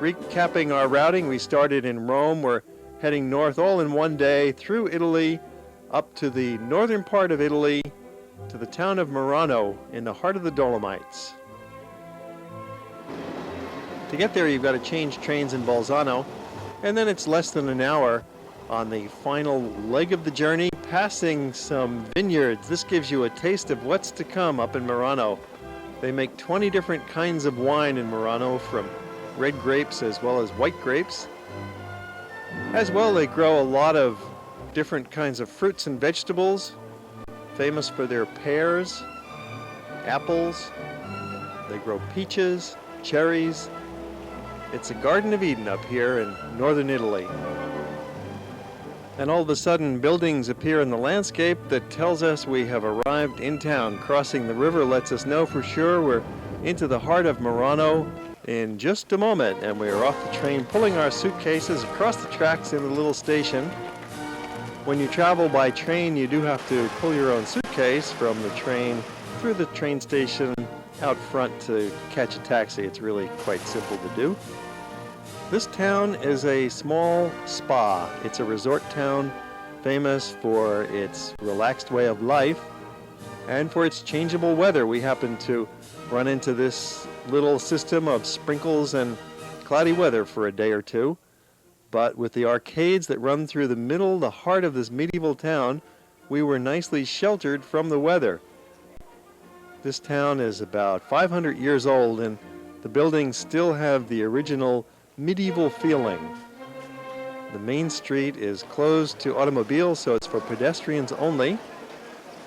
Recapping our routing, we started in Rome. We're heading north all in one day through Italy, up to the northern part of Italy, to the town of Merano in the heart of the Dolomites. To get there, you've got to change trains in Bolzano, and then it's less than an hour on the final leg of the journey, passing some vineyards. This gives you a taste of what's to come up in Merano. They make 20 different kinds of wine in Merano, from red grapes as well as white grapes. As well, they grow a lot of different kinds of fruits and vegetables, famous for their pears, apples. They grow peaches, cherries. It's a Garden of Eden up here in northern Italy. And all of a sudden, buildings appear in the landscape that tells us we have arrived in town. Crossing the river lets us know for sure we're into the heart of Merano in just a moment, and we are off the train pulling our suitcases across the tracks in the little station. When you travel by train, you do have to pull your own suitcase from the train through the train station out front to catch a taxi. It's really quite simple to do. This town is a small spa. It's a resort town famous for its relaxed way of life and for its changeable weather. We happen to run into this little system of sprinkles and cloudy weather for a day or two. But with the arcades that run through the middle, the heart of this medieval town, we were nicely sheltered from the weather. This town is about 500 years old, and the buildings still have the original medieval feeling. The main street is closed to automobiles, so it's for pedestrians only.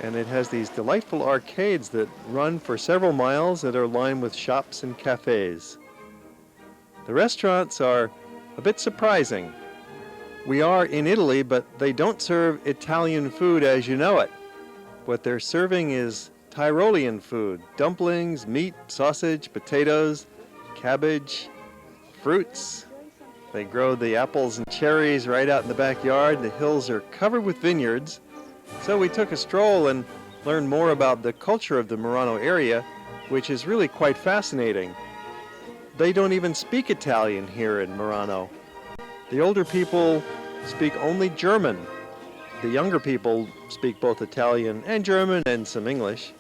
And it has these delightful arcades that run for several miles that are lined with shops and cafes. The restaurants are a bit surprising. We are in Italy, but they don't serve Italian food as you know it. What they're serving is Tyrolean food: dumplings, meat, sausage, potatoes, cabbage, fruits. They grow the apples and cherries right out in the backyard. The hills are covered with vineyards. So we took a stroll and learned more about the culture of the Merano area, which is really quite fascinating. They don't even speak Italian here in Merano. The older people speak only German. The younger people speak both Italian and German and some English.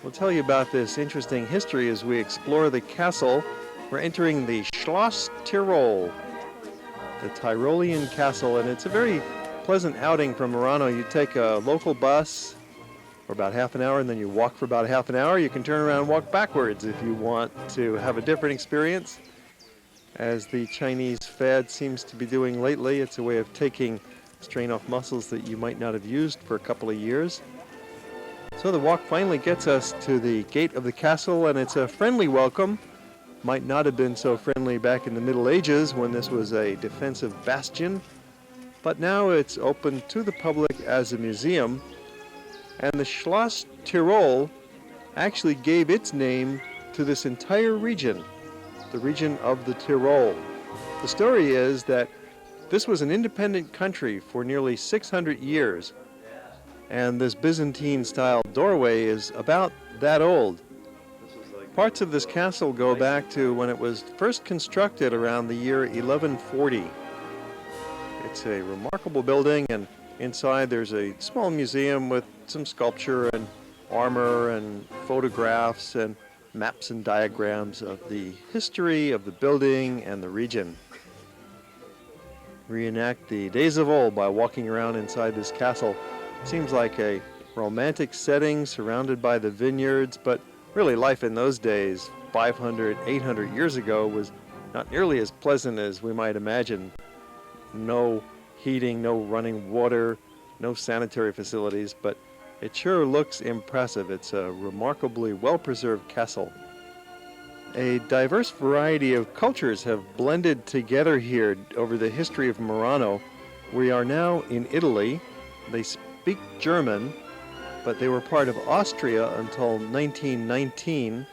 We'll tell you about this interesting history as we explore the castle. We're entering the Schloss Tirol, the Tyrolean castle, and it's a very pleasant outing from Merano. You take a local bus for about half an hour, and then you walk for about half an hour. You can turn around and walk backwards if you want to have a different experience. As the Chinese fad seems to be doing lately, it's a way of taking strain off muscles that you might not have used for a couple of years. So the walk finally gets us to the gate of the castle, and it's a friendly welcome. Might not have been so friendly back in the Middle Ages when this was a defensive bastion, but now it's open to the public as a museum. And the Schloss Tirol actually gave its name to this entire region, the region of the Tyrol. The story is that this was an independent country for nearly 600 years, and this Byzantine-style doorway is about that old. Parts of this castle go back to when it was first constructed around the year 1140. It's a remarkable building, and inside there's a small museum with some sculpture and armor and photographs and maps and diagrams of the history of the building and the region. Reenact the days of old by walking around inside this castle. Seems like a romantic setting surrounded by the vineyards, but really life in those days, 500, 800 years ago, was not nearly as pleasant as we might imagine. No heating, no running water, no sanitary facilities, but it sure looks impressive. It's a remarkably well-preserved castle. A diverse variety of cultures have blended together here over the history of Merano. We are now in Italy. They speak German, but they were part of Austria until 1919,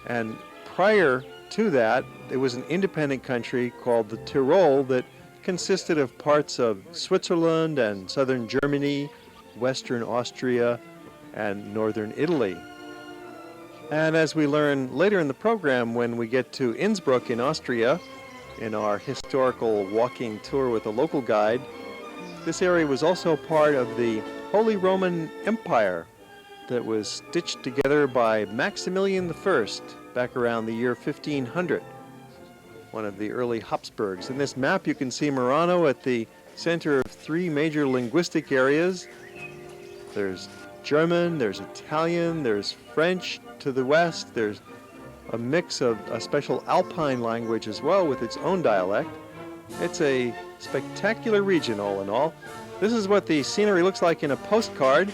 and prior to that, it was an independent country called the Tyrol that consisted of parts of Switzerland and southern Germany, western Austria, and northern Italy. And as we learn later in the program, when we get to Innsbruck in Austria, in our historical walking tour with a local guide, this area was also part of the Holy Roman Empire that was stitched together by Maximilian I back around the year 1500, one of the early Hapsburgs. In this map you can see Merano at the center of three major linguistic areas. There's German, there's Italian, there's French to the west, there's a mix of a special Alpine language as well with its own dialect. It's a spectacular region all in all. This is what the scenery looks like in a postcard,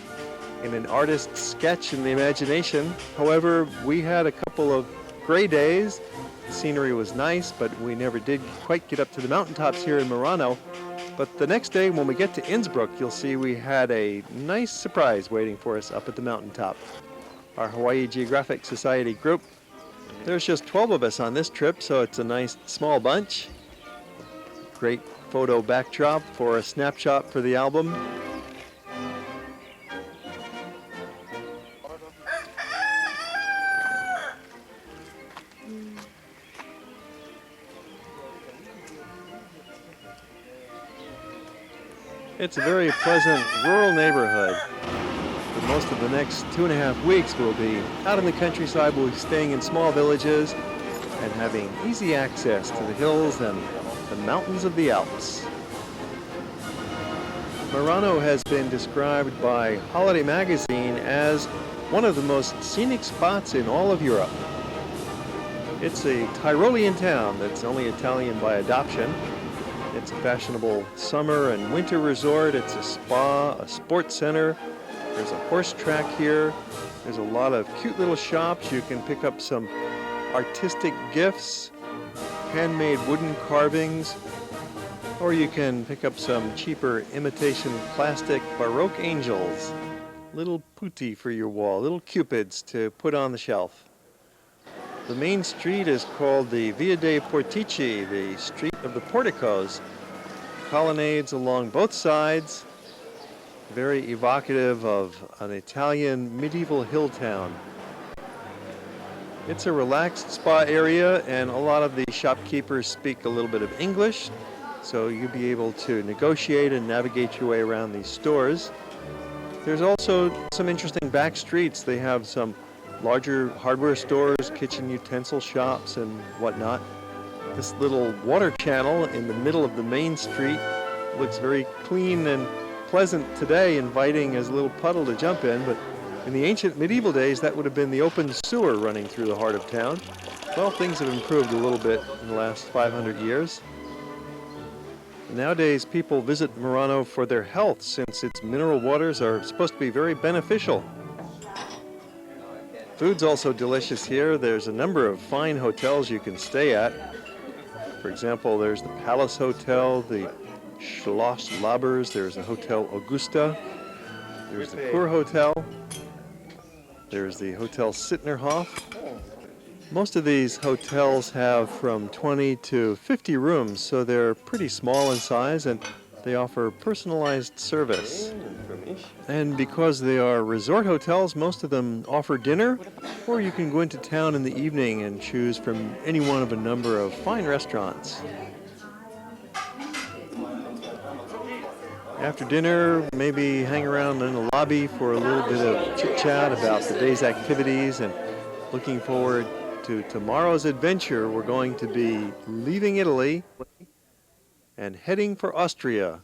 in an artist's sketch in the imagination. However, we had a couple of gray days. The scenery was nice, but we never did quite get up to the mountaintops here in Merano. But the next day, when we get to Innsbruck, you'll see we had a nice surprise waiting for us up at the mountaintop. Our Hawaii Geographic Society group. There's just 12 of us on this trip, so it's a nice small bunch. Great photo backdrop for a snapshot for the album. It's a very pleasant rural neighborhood. For most of the next 2.5 weeks, we'll be out in the countryside. We'll be staying in small villages and having easy access to the hills and the mountains of the Alps. Merano has been described by Holiday Magazine as one of the most scenic spots in all of Europe. It's a Tyrolean town that's only Italian by adoption. It's a fashionable summer and winter resort. It's a spa, a sports center. There's a horse track here. There's a lot of cute little shops. You can pick up some artistic gifts, handmade wooden carvings, or you can pick up some cheaper imitation plastic Baroque angels. Little putti for your wall, little cupids to put on the shelf. The main street is called the Via dei Portici, the street of the porticos. Colonnades along both sides, very evocative of an Italian medieval hill town. It's a relaxed spa area, and a lot of the shopkeepers speak a little bit of English, so you'll be able to negotiate and navigate your way around these stores. There's also some interesting back streets. They have some larger hardware stores, kitchen utensil shops, and whatnot. This little water channel in the middle of the main street looks very clean and pleasant today, inviting as a little puddle to jump in, but in the ancient medieval days that would have been the open sewer running through the heart of town. Well, things have improved a little bit in the last 500 years. Nowadays people visit Merano for their health, since its mineral waters are supposed to be very beneficial. Food's also delicious here. There's a number of fine hotels you can stay at. For example, there's the Palace Hotel, the Schloss Labers, there's the Hotel Augusta, there's the Kur Hotel, there's the Hotel Sittnerhof. Most of these hotels have from 20 to 50 rooms, so they're pretty small in size, and they offer personalized service. And because they are resort hotels, most of them offer dinner, or you can go into town in the evening and choose from any one of a number of fine restaurants. After dinner, maybe hang around in the lobby for a little bit of chit-chat about the day's activities, and looking forward to tomorrow's adventure. We're going to be leaving Italy and heading for Austria.